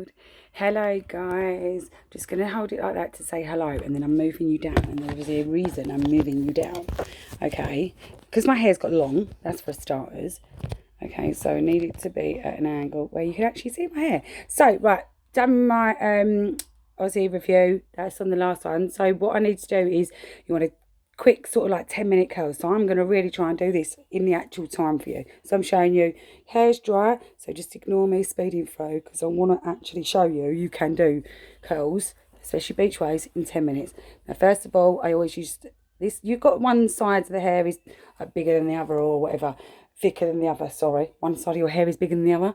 loud. Hello guys. Just going to hold it like that to say hello, and then I'm moving you down, and there's a reason I'm moving you down. Okay, because my hair's got long, that's for starters. Okay, so I need it to be at an angle where you can actually see my hair. So right, done my Aussie review. That's on the last one. So what I need to do is, you want to quick sort of like 10-minute curls. So I'm going to really try and do this in the actual time for you. So I'm showing you hair's dry, so just ignore me speeding through, because I want to actually show you you can do curls, especially beach waves, in 10 minutes. Now first of all, I always use this. You've got one side of the hair is bigger than the other, or whatever, thicker than the other, sorry. One side of your hair is bigger than the other,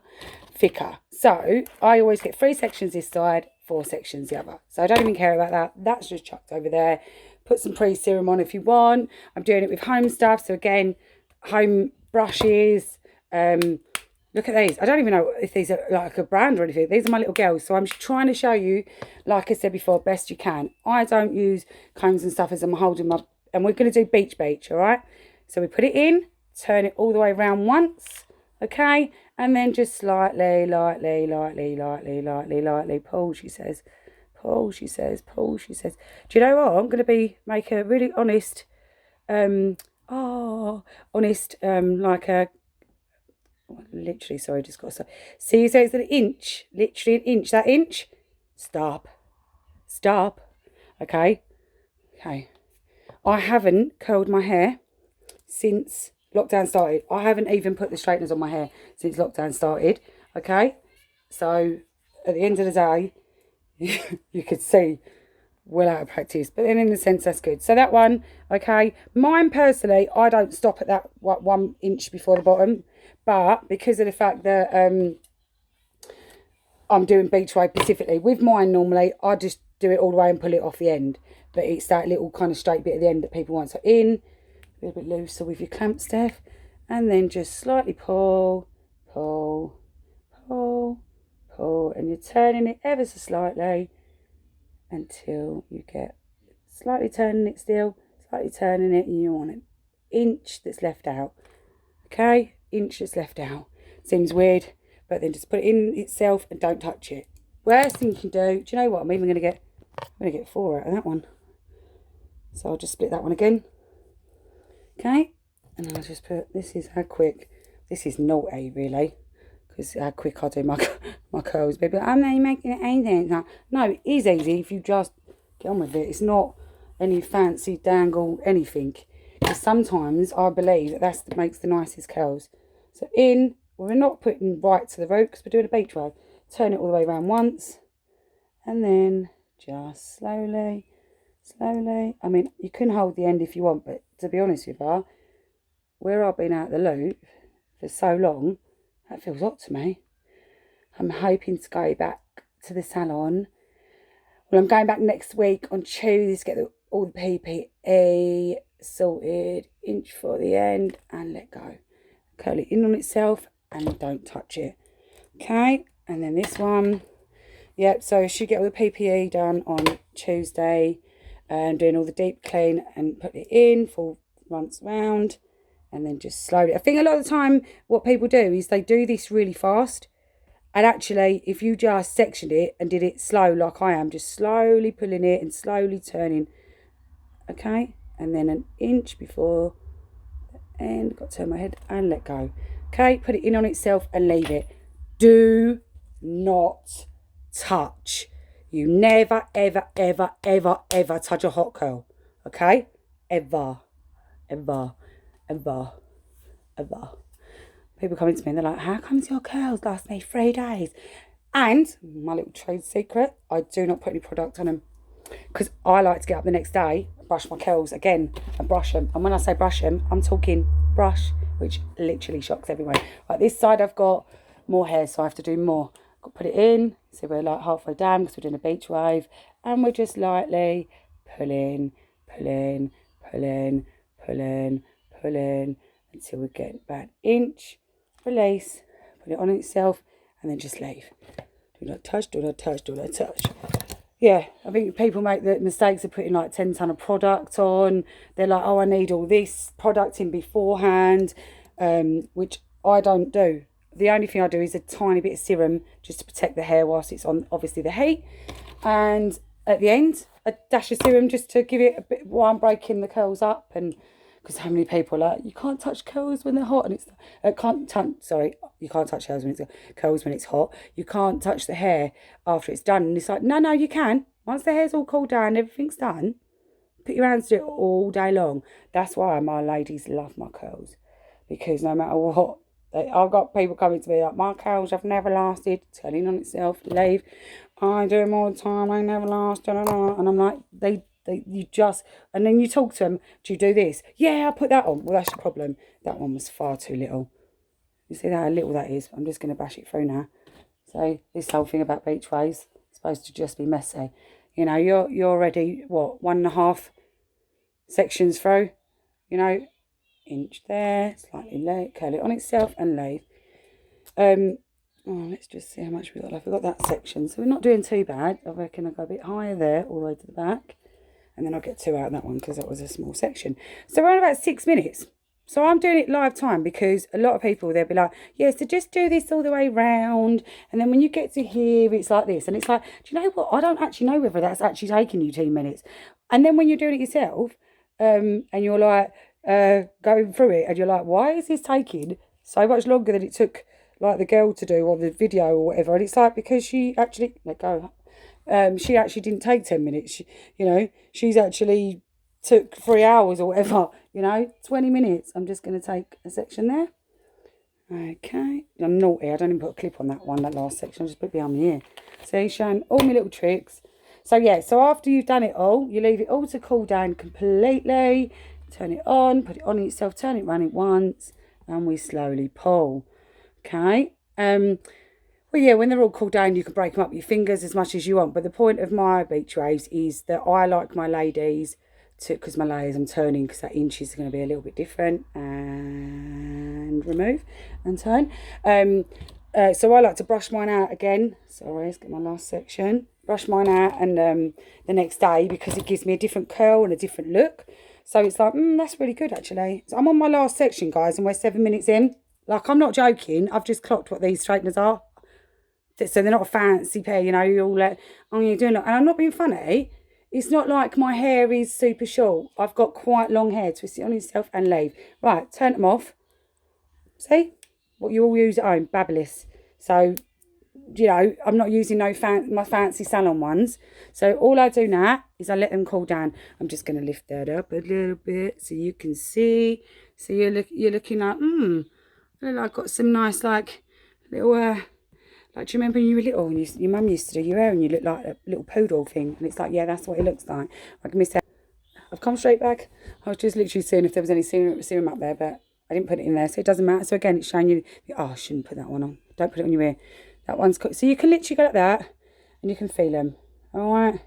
thicker. So I always get 3 sections this side, 4 sections the other. So I don't even care about that. That's just chucked over there. Put some pre-serum on if you want. I'm doing it with home stuff. So again, home brushes. Look at these. I don't even know if these are like a brand or anything. These are my little girls. So I'm trying to show you, like I said before, best you can. I don't use combs and stuff as I'm holding my... And we're going to do beach, all right? So we put it in, turn it all the way around once, okay? And then just lightly pull, she says. Pull, she says, pull, she says. Do you know what? I'm going to make a really honest, like a, literally, sorry, just got to say. See, so it's an inch, literally an inch. That inch, stop, okay? Okay. I haven't curled my hair since lockdown started. I haven't even put the straighteners on my hair since lockdown started, okay? So, at the end of the day, you could see well out of practice, but then in a sense that's good. So that one, okay, mine personally, I don't stop at that 1 inch before the bottom, but because of the fact that I'm doing beach wave specifically with mine, normally I just do it all the way and pull it off the end, but it's that little kind of straight bit at the end that people want. So in a little bit looser with your clamp, Steph, and then just slightly pull, and you're turning it ever so slightly until you get slightly turning it still, slightly turning it, and you want an inch that's left out. Okay, inch that's left out. Seems weird, but then just put it in itself and don't touch it. Worst thing you can do you know what? I'm going to get 4 out of that one. So I'll just split that one again. Okay, and I'll just put, this is how quick, this is naughty really, because how quick I do my curls. People, I'm not making it easy. No, it is easy if you just get on with it. It's not any fancy dangle anything. Because sometimes I believe that makes the nicest curls. So we're not putting right to the root because we're doing a beach wave. Turn it all the way around once, and then just slowly. I mean, you can hold the end if you want, but to be honest with you, where I've been out the loop for so long, that feels hot to me. I'm hoping to go back to the salon. Well, I'm going back next week on Tuesday to get all the PPE sorted, inch for the end, and let go. Curl it in on itself and don't touch it. Okay, and then this one. Yep, so I should get all the PPE done on Tuesday, and doing all the deep clean and put it in for once round. And then just slowly. I think a lot of the time what people do is they do this really fast. And actually, if you just sectioned it and did it slow like I am, just slowly pulling it and slowly turning. Okay? And then an inch before the end. Got to turn my head and let go. Okay? Put it in on itself and leave it. Do not touch. You never, ever touch a hot curl. Okay? Ever. People come into me and they're like, how comes your curls last me 3 days? And my little trade secret, I do not put any product on them, because I like to get up the next day, brush my curls again and brush them. And when I say brush them, I'm talking brush, which literally shocks everyone. Like this side I've got more hair, so I have to do more. Got to put it in, so we're like halfway down because we're doing a beach wave, and we're just lightly pulling until we get about an inch, release, put it on itself, and then just leave. Do not touch. Yeah, I think people make the mistakes of putting like 10 ton of product on. They're like, oh, I need all this product in beforehand, which I don't do. the only thing I do is a tiny bit of serum just to protect the hair whilst it's on, obviously, the heat. And at the end, a dash of serum just to give it a bit while I'm breaking the curls up. And because how many people are like, you can't touch curls when they're hot, and it's you can't touch curls when it's hot. You can't touch the hair after it's done. And it's like, no, you can. Once the hair's all cooled down, everything's done. Put your hands to it all day long. That's why my ladies love my curls, because no matter what, I've got people coming to me like, my curls have never lasted, turning on itself, leave. I do them all the time, they never last, and I'm like, and then you talk to them, do you do this? Yeah, I'll put that on. Well, that's the problem. That one was far too little. You see how little that is? I'm just going to bash it through now. So this whole thing about beach waves is supposed to just be messy. You know, you're already, 1.5 sections through, inch there, slightly late, curl it on itself and leave. Let's just see how much we got left. We've got that section, so we're not doing too bad. I reckon I'll go a bit higher there, all the way to the back, and then I'll get 2 out of that one because that was a small section. So we're on about 6 minutes. So I'm doing it live time because a lot of people, they'll be like, yeah, so just do this all the way round, and then when you get to here, it's like this. And it's like, do you know what? I don't actually know whether that's actually taking you 2 minutes. And then when you're doing it yourself, and you're like, going through it, and you're like, why is this taking so much longer than it took like the girl to do on the video or whatever? And it's like, because she actually she actually didn't take 10 minutes. She's actually took 3 hours or whatever, 20 minutes. I'm just going to take a section there. Okay, I'm naughty, I don't even put a clip on that last section. I just put it behind my ear. See, showing all my little tricks. So yeah, so after you've done it all, you leave it all to cool down completely. Turn it on, put it on itself, turn it round it once, and we slowly pull. Okay. Well, yeah, when they're all cooled down, you can break them up with your fingers as much as you want. But the point of my beach waves is that I like my ladies to, because my layers I'm turning, because that inch is going to be a little bit different. And remove and turn. So I like to brush mine out again. Sorry, let's get my last section. Brush mine out and the next day, because it gives me a different curl and a different look. So it's like, that's really good, actually. So I'm on my last section, guys, and we're 7 minutes in. Like, I'm not joking. I've just clocked what these straighteners are. So they're not a fancy pair, you're all like, oh, you're doing it. And I'm not being funny. It's not like my hair is super short. I've got quite long hair. Twist it on yourself and leave. Right, turn them off. See? What you all use at home, Babyliss. So, I'm not using my fancy salon ones. So all I do now is I let them cool down. I'm just going to lift that up a little bit so you can see. So you're looking like, I've got some nice, like, little, like, do you remember when you were little and your mum used to do your hair and you look like a little poodle thing? And it's like, yeah, that's what it looks like. I can miss that. I've come straight back. I was just literally seeing if there was any serum up there, but I didn't put it in there, so it doesn't matter. So again, it's showing you, I shouldn't put that one on. Don't put it on your ear. That one's cooked. So you can literally go like that and you can feel them. All right.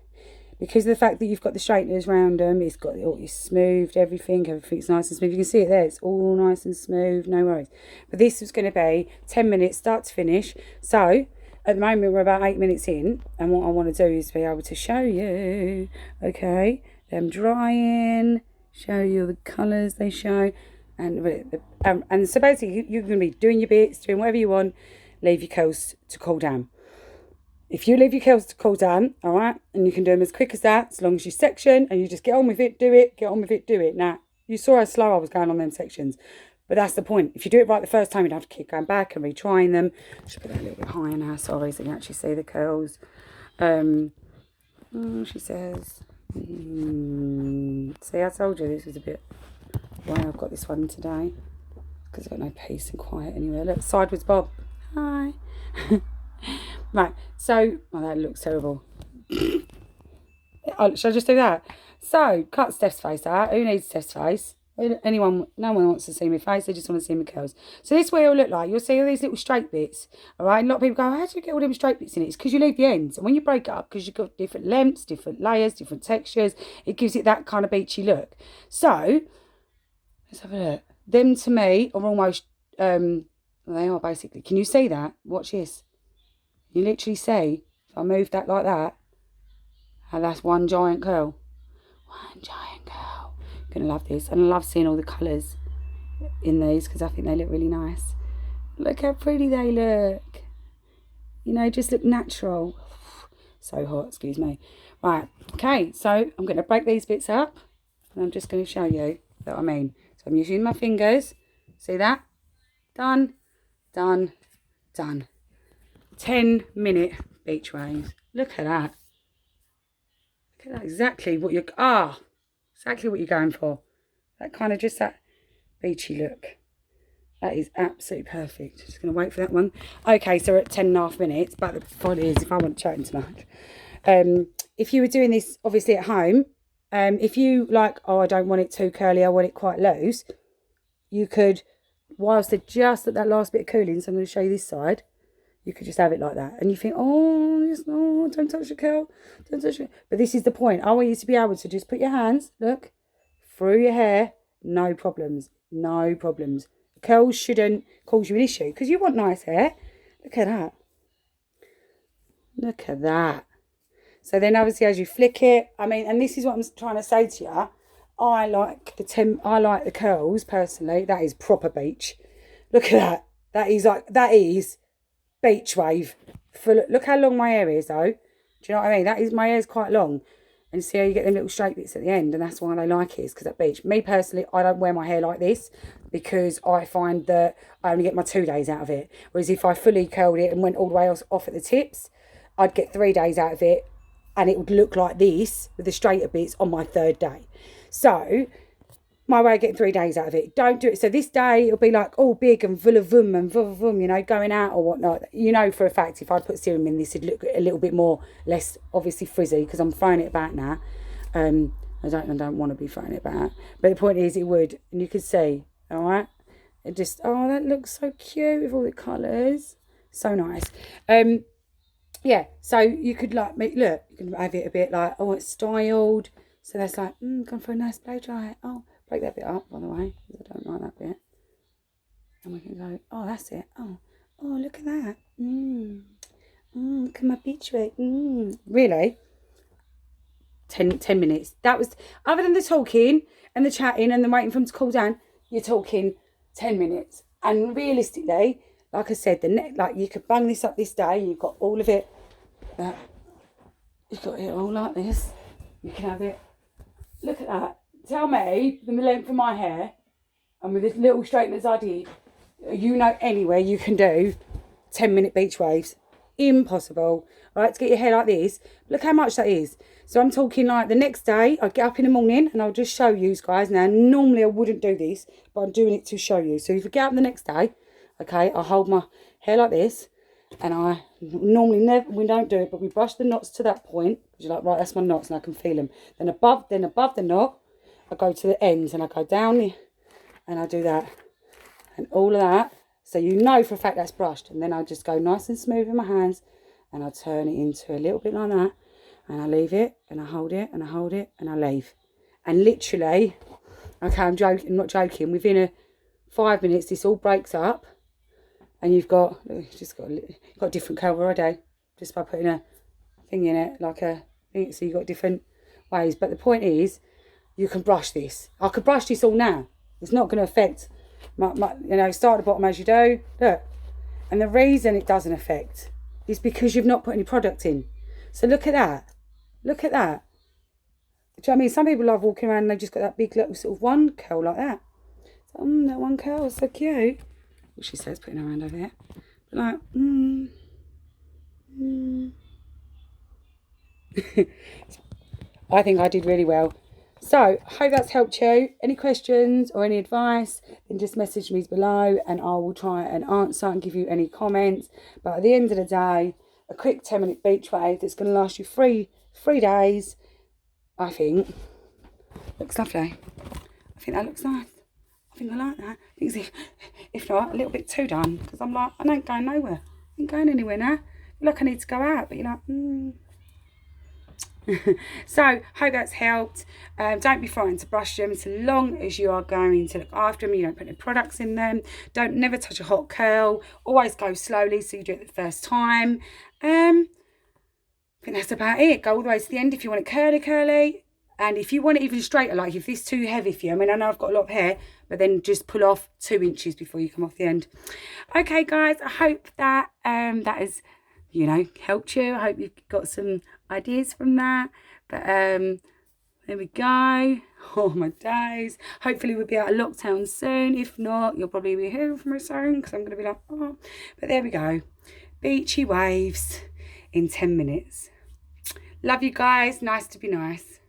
Because of the fact that you've got the straighteners round them, it's smoothed, everything's nice and smooth. You can see it there, it's all nice and smooth, no worries. But this is going to be 10 minutes, start to finish. So at the moment, we're about 8 minutes in, and what I want to do is be able to show you, okay, them drying, show you the colours they show, and so basically you're going to be doing your bits, doing whatever you want, leave your curls to cool down. If you leave your curls to cool down, all right, and you can do them as quick as that, as long as you section and you just get on with it, do it, get on with it, do it. Now, you saw how slow I was going on them sections, but that's the point. If you do it right the first time, you don't have to keep going back and retrying them. Just put that a little bit higher now, sorry, so you can actually see the curls. She says, see, I told you this was a bit why I've got this one today, because I've got no peace and quiet anywhere. Look, sideways Bob. Hi. Right, so, that looks terrible. Should I just do that? So, cut Steph's face out. Who needs Steph's face? No one wants to see my face, they just want to see my curls. So this is what it'll look like. You'll see all these little straight bits, all right? And a lot of people go, how do you get all them straight bits in it? It's because you leave the ends. And when you break it up, because you've got different lengths, different layers, different textures, it gives it that kind of beachy look. So, let's have a look. Them, to me, are almost, they are basically. Can you see that? Watch this. You literally see, if I move that like that, how that's one giant curl. One giant curl. You're going to love this. And I love seeing all the colours in these because I think they look really nice. Look how pretty they look. You know, just look natural. So hot, excuse me. Right, okay, so I'm going to break these bits up. And I'm just going to show you what I mean. So I'm using my fingers. See that? Done, done, done. 10-minute beach waves. Look at that. Look at that. Exactly what you're going for. That kind of just that beachy look. That is absolutely perfect. Just going to wait for that one. Okay, so we're at 10.5 minutes. But the point is, if I want to chat too much, if you were doing this obviously at home, if you like, oh, I don't want it too curly, I want it quite loose, you could, whilst they're just at that last bit of cooling, so I'm going to show you this side, you could just have it like that. And you think, oh, don't touch the curl, don't touch it. But this is the point. I want you to be able to just put your hands, look, through your hair, no problems, no problems. Curls shouldn't cause you an issue because you want nice hair. Look at that. Look at that. So then obviously as you flick it, I mean, and this is what I'm trying to say to you. I like the curls personally. That is proper beach. Look at that. That is beach wave. Look how long my hair is though. Do you know what I mean? My hair's quite long. And see how you get them little straight bits at the end, and that's why they like it, is because at beach. Me personally, I don't wear my hair like this because I find that I only get my 2 days out of it. Whereas if I fully curled it and went all the way off at the tips, I'd get 3 days out of it, and it would look like this with the straighter bits on my 3rd day. So my way of getting 3 days out of it. Don't do it. So this day it'll be like all big and full of vum and vum, you know, going out or whatnot. You know for a fact if I put serum in this, it'd look a little bit less obviously frizzy because I'm throwing it back now. I don't want to be throwing it back. But the point is it would, and you can see, all right. It just, oh, that looks so cute with all the colours. So nice. Yeah. So you could look, you can have it a bit like, oh, it's styled. So that's like, going for a nice blow dry. Oh. Break that bit up, by the way, because I don't like that bit. And we can go, oh, that's it. Oh, look at that. Look at my beach wave. Really? 10 minutes. That was, other than the talking and the chatting and the waiting for them to cool down, you're talking 10 minutes. And realistically, like I said, you could bung this up this day. You've got all of it. You've got it all like this. You can have it. Look at that. Tell me, the length of my hair, and with this little straighteners I did, you know anywhere you can do 10-minute beach waves. Impossible. Right, to get your hair like this. Look how much that is. So I'm talking like the next day, I'd get up in the morning and I'll just show you guys. Now, normally I wouldn't do this, but I'm doing it to show you. So if you get up the next day, okay, I hold my hair like this, and I normally we don't do it, but we brush the knots to that point. Because you're like, right, that's my knots and I can feel them. Then above the knot, I go to the ends and I go down and I do that and all of that. So you know for a fact that's brushed. And then I just go nice and smooth in my hands and I turn it into a little bit like that. And I leave it and I hold it and I hold it and I leave. And literally, okay, I'm not joking, within 5 minutes this all breaks up and you've got a different colour already just by putting a thing in it, like a thing. So you've got different ways. But the point is, you can brush this. I could brush this all now. It's not going to affect my start at the bottom as you do. Look. And the reason it doesn't affect is because you've not put any product in. So look at that. Look at that. Do you know what I mean? Some people love walking around and they've just got that big little sort of one curl like that. So, that one curl is so cute. What she says, putting her hand over there. Like, I think I did really well. So, I hope that's helped you. Any questions or any advice, then just message me below and I will try and answer and give you any comments. But at the end of the day, a quick 10-minute beach wave that's going to last you three days, I think, looks lovely. I think that looks nice. I think I like that. I think if not, a little bit too done, because I'm like, I ain't going nowhere. I ain't going anywhere now. I feel like I need to go out, but you're like, So, hope that's helped. Don't be frightened to brush them so long as you are going to look after them. You don't put any products in them. Don't never touch a hot curl. Always go slowly so you do it the first time. I think that's about it. Go all the way to the end if you want it curly. And if you want it even straighter, like if this is too heavy for you, I mean, I know I've got a lot of hair, but then just pull off 2 inches before you come off the end. Okay, guys, I hope that that has, you know, helped you. I hope you've got some ideas from that. But there we go. Oh, my days. Hopefully we'll be out of lockdown soon. If not, you'll probably be hearing from me soon, because I'm going to be like, oh. But there we go. Beachy waves in 10 minutes. Love you guys. Nice to be nice.